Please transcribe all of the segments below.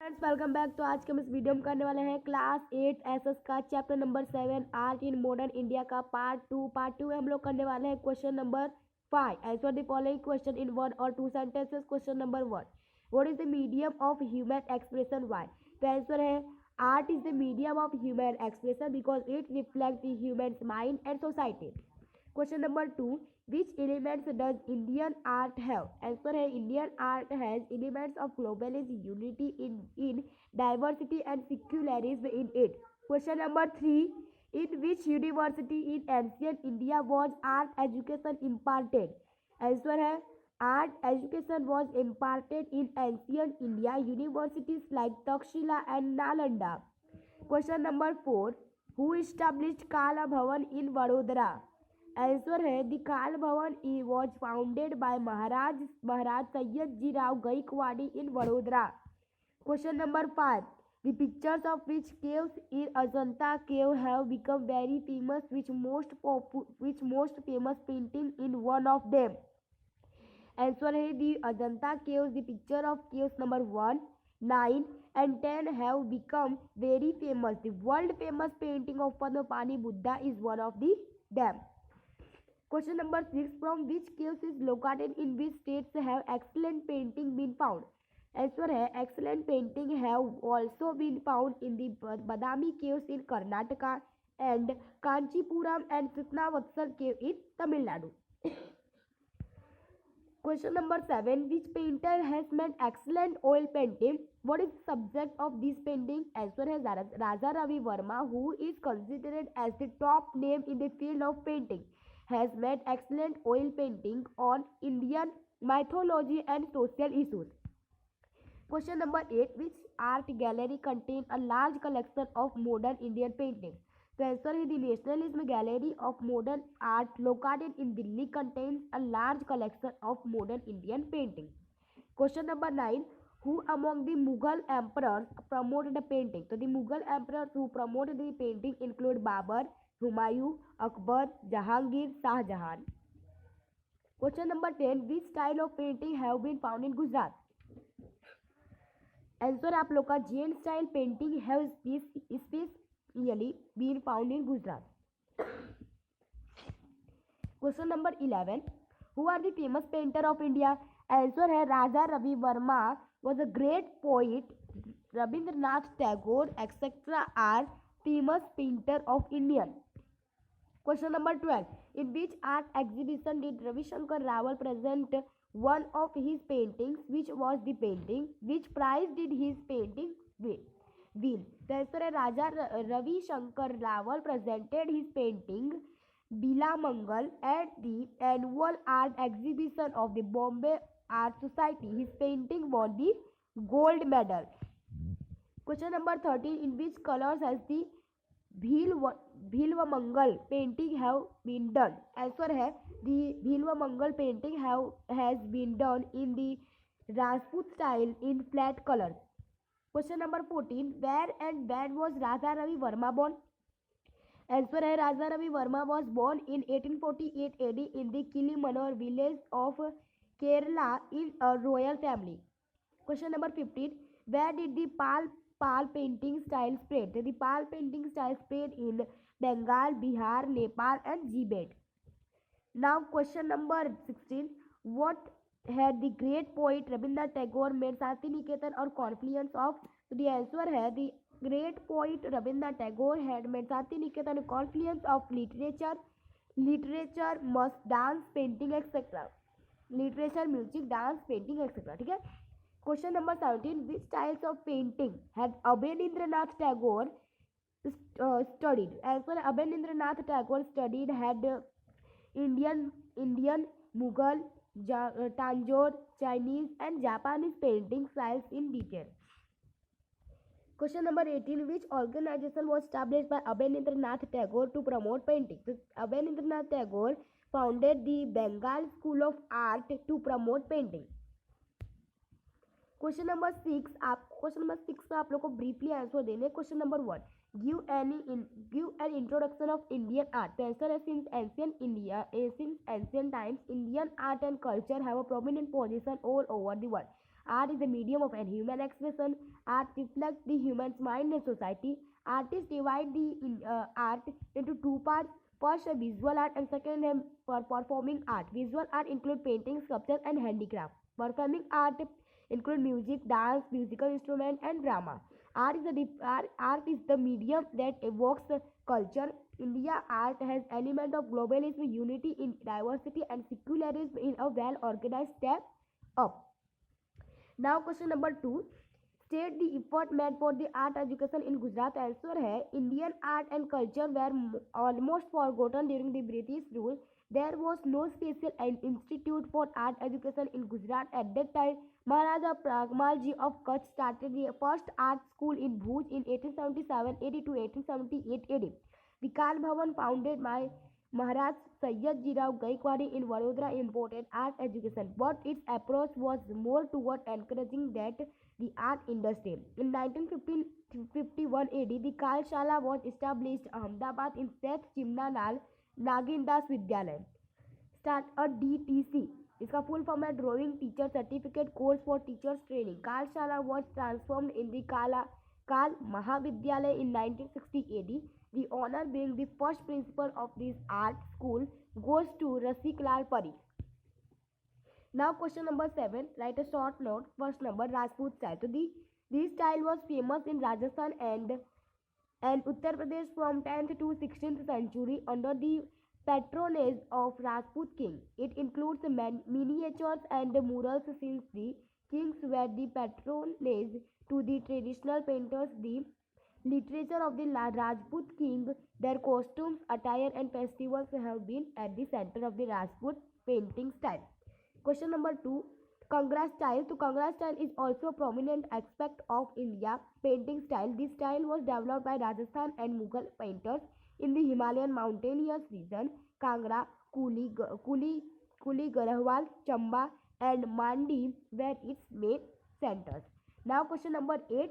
Friends welcome back. तो आज के हम इस वीडियो में करने वाले हैं क्लास 8 एसएस का chapter number 7 art in modern India का पार्ट 2 में हम लोग करने वाले हैं question number 5। Answer the following question in one और two sentences. Question number 1, what is the medium of human expression, why? तो आंसर है art is the medium of human expression because it reflect the human mind and society. Question number 2, which elements does Indian art have? Answer है Indian art has elements of globalism, unity in diversity and secularism in it. Question number 3, in which university in ancient India was art education imparted? Answer है art education was imparted in ancient India universities like Takshila and Nalanda. Question number 4, who established Kala Bhavan in Vadodara? Answer है the Kala Bhavan was founded by Maharaja सैयद जी Rao Gaekwad in Vadodara. Question number 5, the pictures of which caves in Ajanta cave have become very famous, which most famous painting in one of them? Answer है the Ajanta caves, the picture of caves number 1, 9 and 10 have become very famous. The world famous painting of Padmapani Buddha is one of them. Question number 6, from which caves is located in which states have excellent painting been found? Answer है excellent painting have also been found in the Badami caves in Karnataka and Kanchipuram and Sitnavatsar cave in Tamil Nadu. Question number 7, which painter has made excellent oil painting? What is the subject of this painting? Answer है Raja Ravi Verma, who is considered as the top name in the field of painting, has made excellent oil painting on Indian mythology and social issues. Question number 8, which art gallery contains a large collection of modern Indian paintings? The answer is the Nationalism Gallery of Modern Art located in Delhi contains a large collection of modern Indian paintings. Question number 9, who among the Mughal emperors promoted the painting? So the Mughal emperors who promoted the painting include Babur, Humayun, Akbar, Jahangir, Shah Jahan. Question number 10, which style of painting have been found in Gujarat? Answer आप लोग का Jain style painting have specially been found in Gujarat. Question number 11, who are the famous painter of India? Answer है Raja Ravi Varma was a great poet, Rabindranath Tagore etcetera are famous painter of Indian. Question number 12, in which art exhibition did Ravi Shankar Rawal present one of his paintings? Which was the painting? Which prize did his painting win? The answer है Raja Ravi Shankar Rawal presented his painting Bila Mangal at the annual art exhibition of the Bombay Art Society. His painting won the gold medal. Question number 13, in which colors has the Bhilwamangal painting have been done? Answer है the Bhilwamangal painting has been done in the Rajput style in flat colors. Question number 14, where and when was Raja Ravi Verma born? Answer है Raja Ravi Verma was born in 1848 AD in the Kilimanor village of Kerala in a royal family. Question number 15, where did the Pal painting style spread? The Pal painting style spread in Bengal, Bihar, Nepal and Tibet. Now question number 16, what had the great poet Rabindranath Tagore made Shanti Niketan or confluence of? So the answer है the great poet Rabindranath Tagore had made Shanti Niketan a confluence of literature, dance, painting etc. Literature, music, dance, painting etc. ठीक है। Question number 17, which styles of painting had Abanindranath Tagore studied? Answer, Abanindranath Tagore studied had Indian, Mughal, Tanjore, Chinese and Japanese painting styles in detail. Question number 18, which organization was established by Abanindranath Tagore to promote painting? So, Abanindranath Tagore founded the Bengal School of Art to promote painting. Question number 6 आप लोग को briefly answer देने। Question number 1, give an introduction of Indian art. तो answer है since ancient times Indian art and culture have a prominent position all over the world. Art is a medium of an human expression. Art reflects the human's mind and society. Artists divide the art into two parts. First, visual art, and second, performing art. Visual art include painting, sculpture, and handicraft. Performing art include music, dance, musical instrument, and drama. Art is the medium that evokes culture. India art has element of globalism, unity in diversity, and secularism in a well-organized step up. Now question number 2. State the effort made for the art education in Gujarat. Answer है Indian art and culture were almost forgotten during the British rule. There was no special institute for art education in Gujarat at that time. Maharaja Pragmal Ji of Kutch started the first art school in Bhuj in 1877 AD to 1878 AD. The Kal Bhavan founded by Maharaj Sayyidji Rao Gaikwadi in Vadodara imported art education, but its approach was more toward encouraging that the art industry. In 1951 AD, the Kalshala was established in Ahmedabad in Seth Chimnalal Nagindas Vidyalaya. Start a DTC. इसका full form है drawing teacher certificate course for teachers training. Kalshala was transformed in the Kal Mahavidyalaya in 1960 AD. The honor being the first principal of this art school goes to Rasik Lal Parikh. Now question number 7. Write a short note. First number Rajput style. So this style was famous in Rajasthan and Uttar Pradesh from 10th to 16th century under the patronage of Rajput king. It includes miniatures and murals since the kings were the patronage to the traditional painters. The literature of the Rajput king, their costumes, attire and festivals have been at the center of the Rajput painting style. Question number 2. Kangra style. So Kangra style is also a prominent aspect of India painting style. This style was developed by Rajasthan and Mughal painters in the Himalayan mountainous region. Kangra, Kuli, Garhwal, Chamba and Mandi were its main centers. Now question number 8.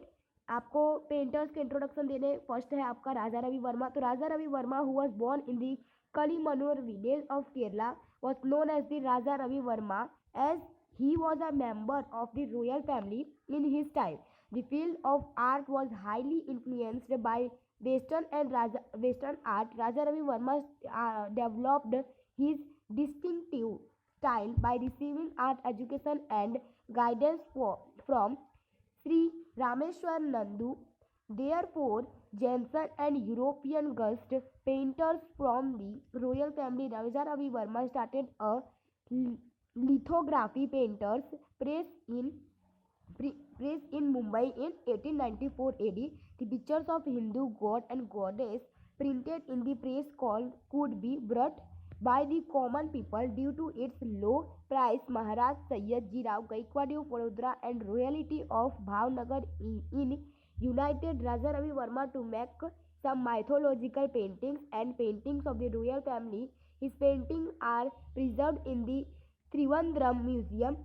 आपको painters के introduction देने. First है आपका राजा रवि वर्मा. तो Raja Ravi Varma who was born in the Kalimanur village of Kerala was known as the Raja Ravi Verma as he was a member of the royal family in his time. The field of art was highly influenced by Western art. Raja Ravi Verma developed his distinctive style by receiving art education and guidance from Sri Rameshwar Nandu. Therefore, Jensen and European guest painters from the royal family Raja Ravi Verma started a lithography painters press in Mumbai in 1894 AD. The pictures of Hindu god and goddess printed in the press could be bought by the common people due to its low price. Maharaj Sayyidji Rao Gaikwadi of Vadodara and royalty of Bhavnagar in united Raja Ravi Verma to make some mythological paintings and paintings of the royal family. His paintings are preserved in the Trivandrum Museum,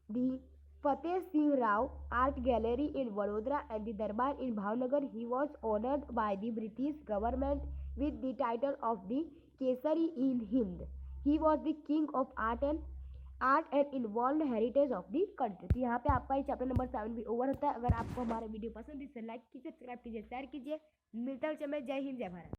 the Fateh Singh Rao Art Gallery in Vadodara and the Darbar in Bhavnagar. He was honored by the British government with the title of the Kesari-i-Hind. He was the king of art and involved heritage of the country. तो यहाँ पे आपका ये chapter number 7 भी over होता है. अगर आपको हमारा वीडियो पसंद है इसे लाइक कीजिए, सब्सक्राइब कीजिए, शेयर कीजिए. मिलता है जय हिंद जय भारत.